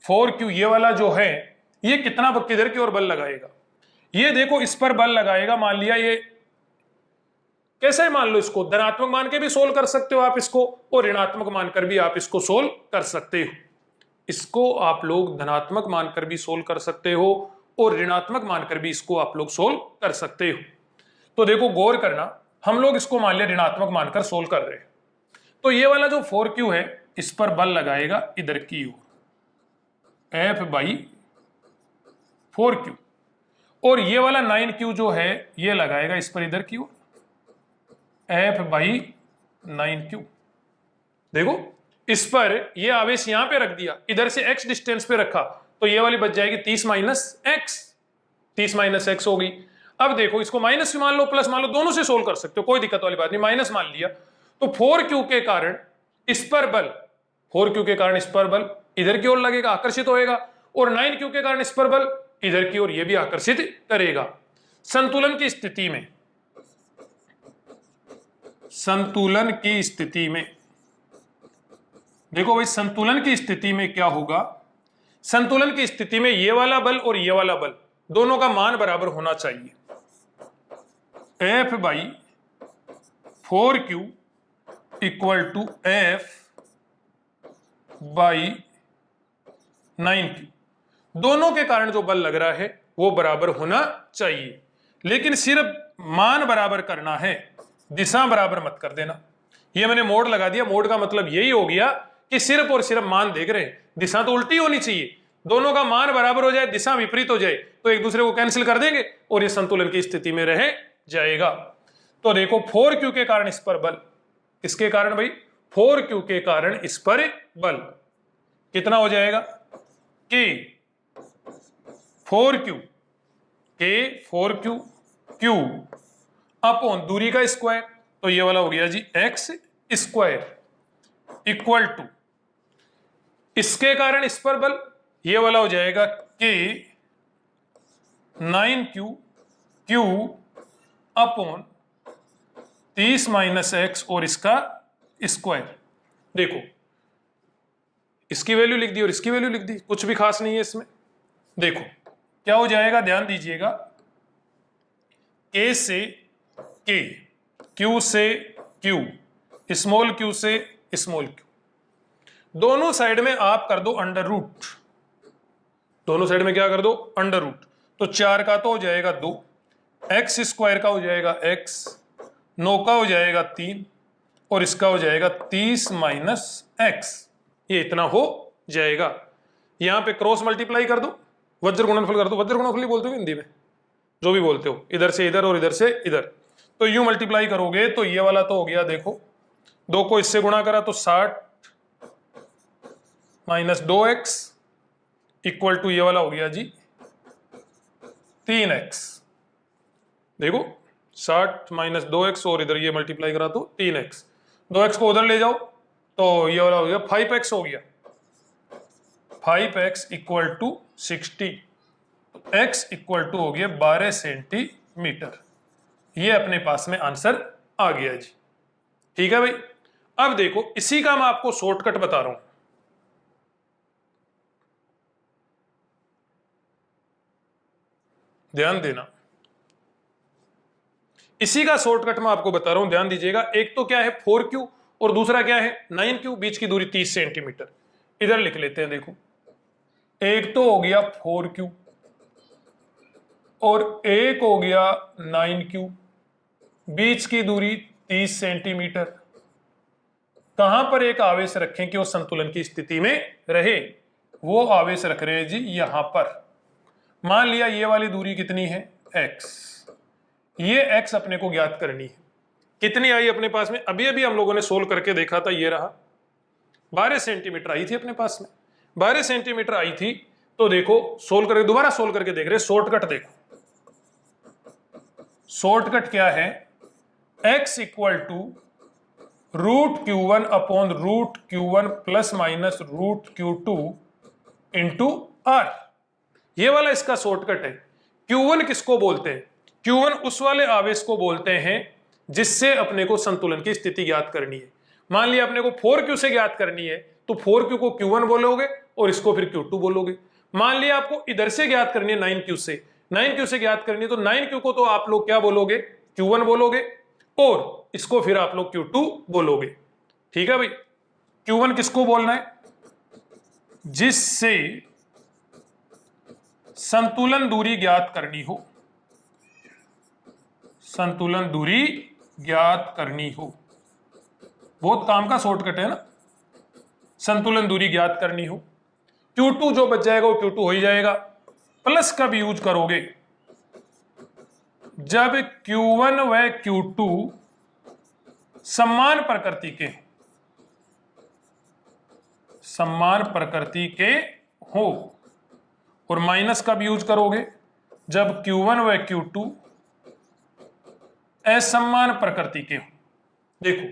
4Q ये वाला जो है ये कितना किधर की ओर बल लगाएगा, ये देखो इस पर बल लगाएगा। मान लिया ये कैसे मान लो, इसको धनात्मक मान के भी सोल्व कर सकते हो आप इसको, और ऋणात्मक मानकर भी आप इसको सोल्व कर सकते हो। इसको आप लोग धनात्मक मानकर भी सोल्व कर सकते हो और ऋणात्मक मानकर भी इसको आप लोग सोल्व कर सकते हो। तो देखो गौर करना, हम लोग इसको मान लिया ऋणात्मक मानकर सोल्व कर रहे हैं, तो ये वाला जो 4Q है इस पर बल लगाएगा इधर की ओर, F/4Q, और ये वाला 9Q जो है ये लगाएगा इस पर इधर की ओर, F/9Q। देखो इस पर ये आवेश यहां पे रख दिया, इधर से x डिस्टेंस पे रखा, तो ये वाली बच जाएगी 30 माइनस x, 30 माइनस x होगी। अब देखो इसको माइनस मान लो प्लस मान लो, दोनों से सोल्व कर सकते हो, कोई दिक्कत वाली बात नहीं। माइनस मान लिया तो 4Q के कारण इस पर बल, 4Q के कारण इस पर बल इधर की ओर लगेगा, आकर्षित होएगा, और 9Q के कारण इस पर बल इधर की ओर ये भी आकर्षित करेगा। संतुलन की स्थिति में, संतुलन की स्थिति में देखो भाई, संतुलन की स्थिति में क्या होगा, संतुलन की स्थिति में ये वाला बल और ये वाला बल दोनों का मान बराबर होना चाहिए। F/4Q इक्वल टू F/9Q, दोनों के कारण जो बल लग रहा है वो बराबर होना चाहिए। लेकिन सिर्फ मान बराबर करना है, दिशा बराबर मत कर देना। ये मैंने मोड लगा दिया, मोड का मतलब यही हो गया कि सिर्फ और सिर्फ मान देख रहे हैं, दिशा तो उल्टी होनी चाहिए, दोनों का मान बराबर हो जाए, दिशा विपरीत हो जाए तो एक दूसरे को कैंसिल कर देंगे और ये संतुलन की स्थिति में रह जाएगा। तो देखो 4Q के कारण इस पर बल, किसके कारण भाई? 4Q के कारण इस पर बल कितना हो जाएगा कि 4Q Q अपॉन दूरी का स्क्वायर, तो ये वाला हो गया जी x स्क्वायर इक्वल टू इसके कारण इस पर बल, ये वाला हो जाएगा कि 9Q अपॉन 30 माइनस x और इसका स्क्वायर। देखो इसकी वैल्यू लिख दी और इसकी वैल्यू लिख दी, कुछ भी खास नहीं है इसमें। देखो क्या हो जाएगा, ध्यान दीजिएगा, K से K, Q से Q, स्मॉल q से स्मॉल q, दोनों साइड में आप कर दो अंडर रूट, दोनों साइड में क्या कर दो? Under root. तो 4 का तो हो जाएगा 2, x स्क्वायर का हो जाएगा x, 9 का हो जाएगा 3 और इसका हो जाएगा 30 माइनस x, ये इतना हो जाएगा। यहां पे क्रॉस मल्टीप्लाई कर दो, वज्र गुणनफल कर दो, वज्र गुणनफल ही बोलते हो हिंदी में, जो भी बोलते हो, इधर से इधर और इधर से इधर। तो यूं मल्टीप्लाई करोगे तो ये वाला तो हो गया, देखो 2 को इससे गुणा करा तो 60 माइनस 2x इक्वल टू ये वाला हो गया जी 3x। देखो 60 माइनस 2x और इधर ये मल्टीप्लाई करा तो 3x, 2x को उधर ले जाओ तो ये वाला हो गया 5x हो गया, 5x equal to 60, x equal to हो गया 12 सेंटीमीटर। मीटर। ये अपने पास में आंसर आ गया जी। ठीक है भाई। अब देखो इसी का मैं आपको शॉर्टकट बता रहा हूं। ध्यान देना, इसी का शॉर्टकट मैं आपको बता रहा हूं, ध्यान दीजिएगा। एक तो क्या है 4Q और दूसरा क्या है 9Q, बीच की दूरी 30 सेंटीमीटर। इधर लिख लेते हैं, देखो एक तो हो गया 4Q और एक हो गया 9Q, बीच की दूरी 30 सेंटीमीटर। कहां पर एक आवेश रखें कि वो संतुलन की स्थिति में रहे? वो आवेश रख रहे हैं जी यहां पर। मान लिया ये वाली दूरी कितनी है x, ये x अपने को ज्ञात करनी है। कितनी आई अपने पास में? अभी अभी हम लोगों ने सोल्व करके देखा था, ये रहा 12 सेंटीमीटर आई थी अपने पास में। 12 सेंटीमीटर आई थी। तो देखो सोल्व करके, दोबारा सोल्व करके देख रहे, शॉर्टकट देखो। शॉर्टकट क्या है? x equal to √Q1 upon √Q1 plus minus √Q2 into R। ये वाला इसका शॉर्टकट है। Q1 किसको बोलते हैं? Q1 उस वाले आवेश को बोलते हैं जिससे अपने को संतुलन की स्थिति ज्ञात करनी है। मान लिया अपने को 4Q से ज्ञात करनी है, तो 4Q को Q1 बोलोगे और इसको फिर Q2 बोलोगे। मान लिया आपको इधर से ज्ञात करनी है 9Q से, 9Q से ज्ञात करनी है, तो 9Q को तो आप लोग क्या बोलोगे? Q1 बोलोगे और इसको फिर आप लोग Q2 बोलोगे। ठीक है भाई। Q1 किसको बोलना है? जिससे संतुलन दूरी ज्ञात करनी हो, संतुलन दूरी ज्ञात करनी हो। बहुत काम का शॉर्टकट है ना, संतुलन दूरी ज्ञात करनी हो। Q2 जो बच जाएगा वो Q2 हो ही जाएगा। प्लस कब यूज करोगे? जब Q1 व Q2 समान प्रकृति के, समान प्रकृति के हो। और माइनस कब यूज करोगे? जब Q1 व Q2 असमान प्रकृति के हो। देखो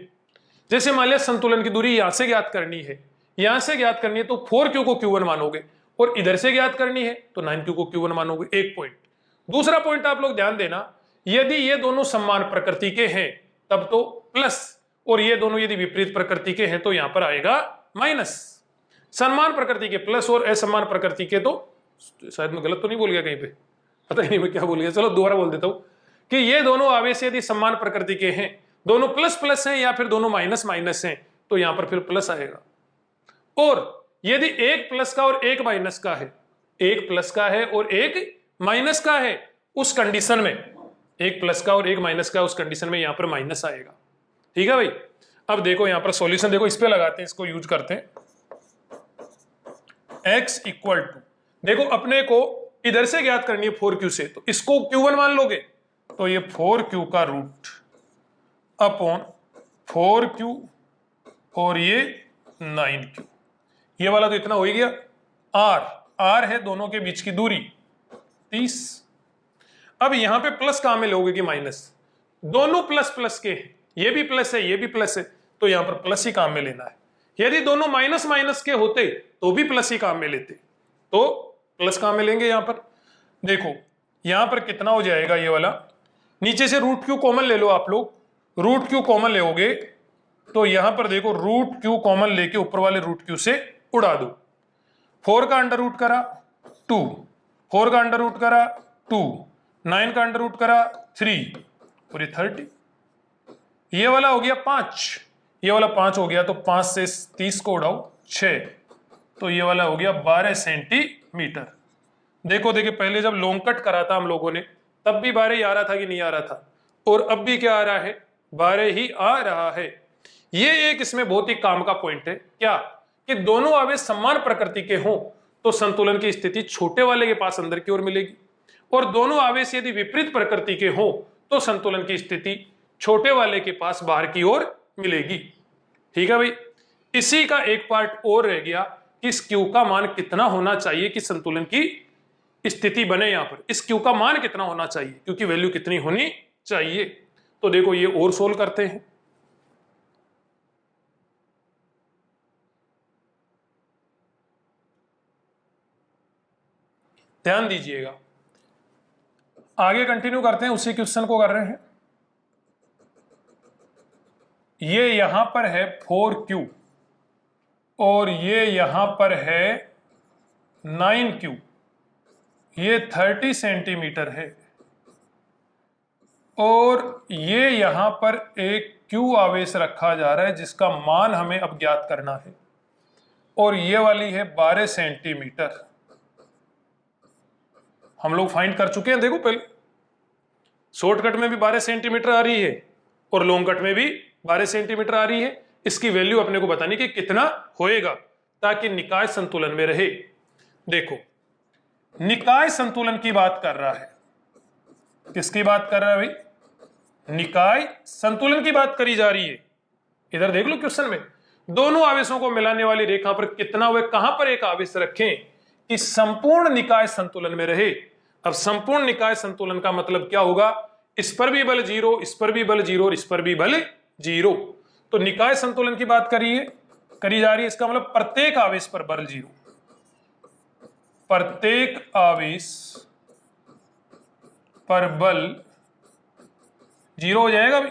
जैसे मान लिया संतुलन की दूरी यहां से ज्ञात करनी है, यहां से ज्ञात करनी है, तो 4Q को Q1 मानोगे और इधर से ज्ञात करनी है तो 9Q को Q1 मानोगे। एक पॉइंट। दूसरा पॉइंट आप लोग ध्यान देना, यदि ये दोनों समान प्रकृति के हैं तब तो प्लस, और ये दोनों यदि विपरीत प्रकृति के हैं तो यहां पर आएगा माइनस। समान प्रकृति के प्लस और असमान प्रकृति के, तो शायद मैं गलत तो नहीं बोल गया कहीं पे, पता ही नहीं मैं क्या बोल गया, चलो दोबारा बोल देता हूं कि ये दोनों आवेश यदि समान प्रकृति के हैं, दोनों प्लस प्लस हैं या फिर दोनों माइनस माइनस हैं, तो यहां पर फिर प्लस आएगा। और यदि एक प्लस का और एक माइनस का है, एक प्लस का है और एक माइनस का है, उस कंडीशन में, एक प्लस का और एक माइनस का, उस कंडीशन में यहां पर माइनस आएगा। ठीक है भाई। अब देखो यहां पर सॉल्यूशन देखो, इस पे लगाते हैं, इसको यूज करते हैं। x इक्वल टू, देखो अपने को इधर से ज्ञात करनी है 4Q से, तो इसको Q1 मान लोगे तो ये 4Q का रूट अपॉन 4Q और ये 9Q, ये वाला तो इतना हो ही गया। R है दोनों के बीच की दूरी 30। अब यहां पे प्लस कहां में लोगे कि माइनस? दोनों प्लस प्लस के हैं, ये भी प्लस है ये भी प्लस है, तो यहां पर प्लस ही काम में लेना है। यदि दोनों माइनस माइनस के होते तो भी प्लस ही काम में लेते, तो प्लस काम में लेंगे। यहां पर देखो यहां पर कितना हो जाएगा, ये वाला नीचे से √Q कॉमन ले लो आप लोग, √Q कॉमन लोगे तो यहां पर देखो √Q कॉमन लेके ऊपर वाले √Q से उड़ा दो। 4 का अंडर रूट करा 2, 4 का अंडर रूट करा 2, 9 का अंडर रूट करा 3 और ये 30। ये वाला हो गया 5, ये वाला 5 हो गया, तो 5 से 30 को उड़ाओ 6, तो ये वाला हो गया 12 सेंटीमीटर। देखो देखिए पहले जब लॉन्ग कट करा था हम लोगों ने तब भी 12 ही आ रहा था कि नहीं आ रहा था, और अब भी क्या आ रहा है? 12 ही आ रहा है। ये एक इसमें बहुत ही काम का पॉइंट है, क्या कि दोनों आवेश समान प्रकृति के हों तो संतुलन की स्थिति छोटे वाले के पास अंदर की ओर मिलेगी, और दोनों आवेश यदि विपरीत प्रकृति के हों तो संतुलन की स्थिति छोटे वाले के पास बाहर की ओर मिलेगी। ठीक है भाई। इसी का एक पार्ट और रह गया कि इस Q का मान कितना होना चाहिए कि संतुलन की स्थिति बने। यहां पर इस Q का मान कितना होना चाहिए, क्योंकि वैल्यू कितनी होनी चाहिए। तो देखो ये और सोल्व करते हैं। ध्यान दीजिएगा, आगे कंटिन्यू करते हैं, उसी क्वेश्चन को कर रहे हैं। ये यहां पर है 4Q और ये यहां पर है 9Q, ये 30 सेंटीमीटर है और ये यहां पर एक Q आवेश रखा जा रहा है जिसका मान हमें अब ज्ञात करना है और ये वाली है 12 सेंटीमीटर। हम लोग फाइंड कर चुके हैं, देखो पहले शॉर्टकट में भी 12 सेंटीमीटर आ रही है और लॉन्ग कट में भी 12 सेंटीमीटर आ रही है। इसकी वैल्यू अपने को बतानी कि कितना होएगा ताकि निकाय संतुलन में रहे। देखो निकाय संतुलन की बात कर रहा है, किसकी बात कर रहा है भाई? निकाय संतुलन की बात करी जा रही है। इधर देख लो क्वेश्चन में, दोनों आवेशों को मिलाने वाली रेखा पर कितना हुए, कहां पर एक आवेश रखें कि संपूर्ण निकाय संतुलन में रहे। अब संपूर्ण निकाय संतुलन का मतलब क्या होगा? इस पर भी बल जीरो, इस पर भी बल जीरो और इस पर भी बल जीरो। तो निकाय संतुलन की बात करी जा रही है, इसका मतलब प्रत्येक आवेश पर बल जीरो, प्रत्येक आवेश पर बल जीरो हो जाएगा भाई,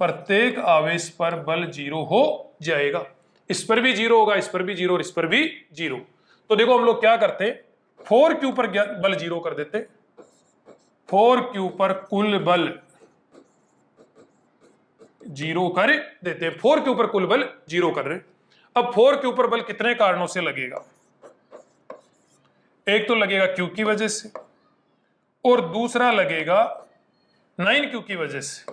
प्रत्येक आवेश पर बल जीरो हो जाएगा। इस पर भी जीरो होगा, इस पर भी जीरो और इस पर भी जीरो। तो देखो हम लोग क्या करते हैं, 4Q पर बल जीरो कर देते, 4Q पर कुल बल जीरो कर देते हैं, 4Q पर कुल बल जीरो कर रहे। अब 4Q पर बल कितने कारणों से लगेगा? एक तो लगेगा Q की वजह से और दूसरा लगेगा 9Q की वजह से,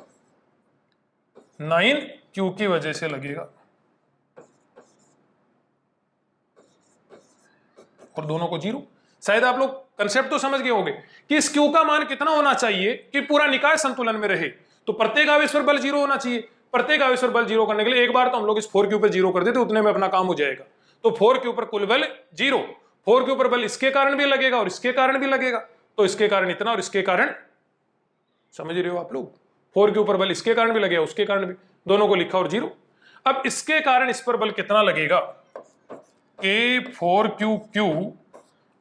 9Q की वजह से लगेगा। और दोनों को जीरो। शायद आप लोग कंसेप्ट तो समझ गए होंगे कि इस Q का मान कितना होना चाहिए कि पूरा निकाय संतुलन में रहे। तो प्रत्येक आवेश पर बल जीरो होना चाहिए। प्रत्येक आवेश पर बल जीरो करने के लिए एक बार तो हम लोग इस 4Q पर जीरो कर देते, उतने में अपना काम हो जाएगा। तो 4Q पर कुल बल जीरो, 4Q पर बल इसके कारण भी लगेगा और इसके कारण भी लगेगा, तो इसके कारण इतना और इसके कारण, समझ रहे हो आप लोग? 4Q पर बल इसके कारण भी लगेगा, उसके कारण भी, दोनों को लिखा और जीरो। अब इसके कारण इस पर बल कितना लगेगा कि 4QQ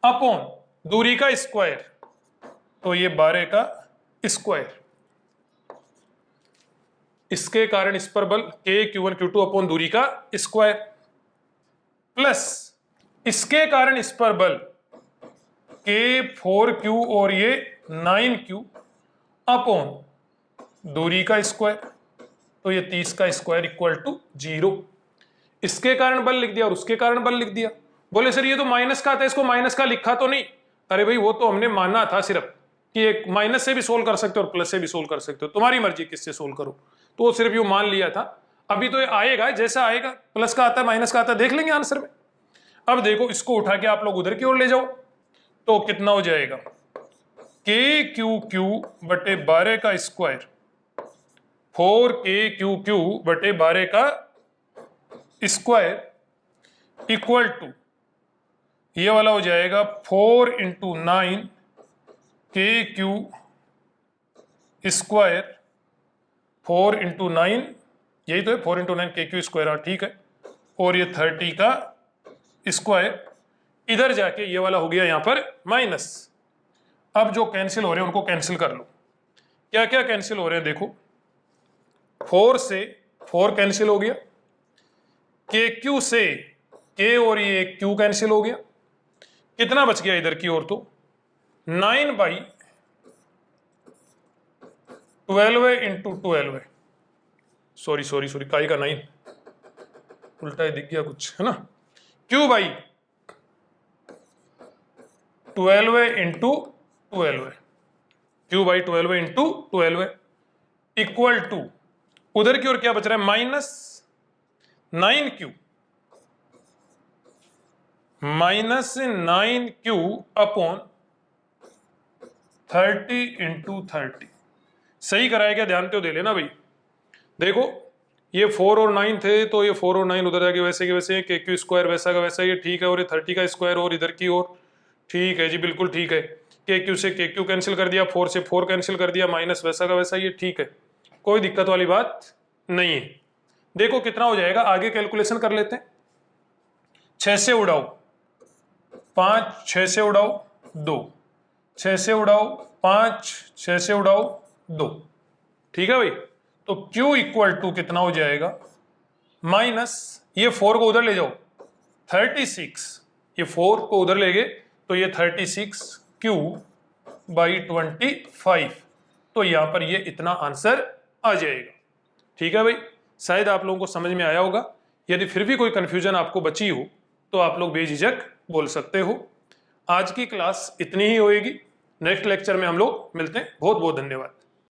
अपॉन दूरी का स्क्वायर, तो ये 12 का स्क्वायर। इसके कारण इस पर बल KQ1Q2 अपॉन दूरी का स्क्वायर प्लस इसके कारण इस पर बल K4Q और ये 9Q अपॉन दूरी का स्क्वायर, तो ये 30 का स्क्वायर इक्वल टू 0। इसके कारण बल लिख दिया और उसके कारण बल लिख दिया। बोले सर ये तो माइनस का था, इसको माइनस का लिखा तो नहीं? अरे भाई वो तो हमने माना था सिर्फ कि एक माइनस से भी सोल्व कर सकते हो और प्लस से भी सोल्व कर सकते हो, तुम्हारी मर्जी किससे सोल्व करो, तो वो सिर्फ यूं मान लिया था। अभी तो ये आएगा, जैसा आएगा प्लस का आता है माइनस का आता है, देख लेंगे आंसर में। अब देखो इसको उठा के आप लोग उधर की ओर ले जाओ तो कितना हो जाएगा, KQQ बटे 12 का स्क्वायर, 4KQQ बटे 12 का स्क्वायर इक्वल टू ये वाला हो जाएगा 4 इंटू 9 KQ स्क्वायर, 4 इंटू 9, यही तो है 4 इंटू 9 KQ स्क्वायर, हाँ ठीक है, और ये 30 का स्क्वायर। इधर जाके ये वाला हो गया यहां पर माइनस। अब जो कैंसिल हो रहे हैं उनको कैंसिल कर लो। क्या क्या कैंसिल हो रहे हैं देखो, 4 से 4 कैंसिल हो गया, KQ से K और ये Q कैंसिल हो गया, कितना बच गया इधर की ओर, तो 9/12 इंटू 12, सॉरी काई का 9 उल्टा ही दिख गया कुछ, है ना, Q/12 into 12, Q/12 into 12 equal to उधर की ओर क्या बच रहा है, माइनस 9Q अपॉन 30 इंटू 30। सही कराया क्या, ध्यान तो दे लेना भाई। देखो ये 4 और 9 थे, तो ये 4 और 9 उधर जाके वैसे के वैसे, KQ स्क्वायर वैसा का वैसा, ये ठीक है, और ये 30 का स्क्वायर और इधर की ओर, ठीक है जी बिल्कुल ठीक है। KQ से KQ कैंसिल कर दिया, 4 से 4 कैंसिल कर दिया, माइनस वैसा का वैसा, ये ठीक है, कोई दिक्कत वाली बात नहीं है। देखो कितना हो जाएगा, आगे कैलकुलेशन कर लेते हैं। 6 से उड़ाओ 5, 6 से उड़ाओ 2, 6 से उड़ाओ 5, 6 से उड़ाओ 2। ठीक है भाई, तो Q इक्वल टू कितना हो जाएगा, माइनस ये 4 को उधर ले जाओ 36, ये 4 को उधर ले गए तो ये 36Q बाई 25, तो यहां पर ये इतना आंसर आ जाएगा। ठीक है भाई, शायद आप लोगों को समझ में आया होगा। यदि फिर भी कोई कंफ्यूजन आपको बची हो तो आप लोग बेझिझक बोल सकते हो। आज की क्लास इतनी ही होएगी, नेक्स्ट लेक्चर में हम लोग मिलते हैं। बहुत बहुत धन्यवाद।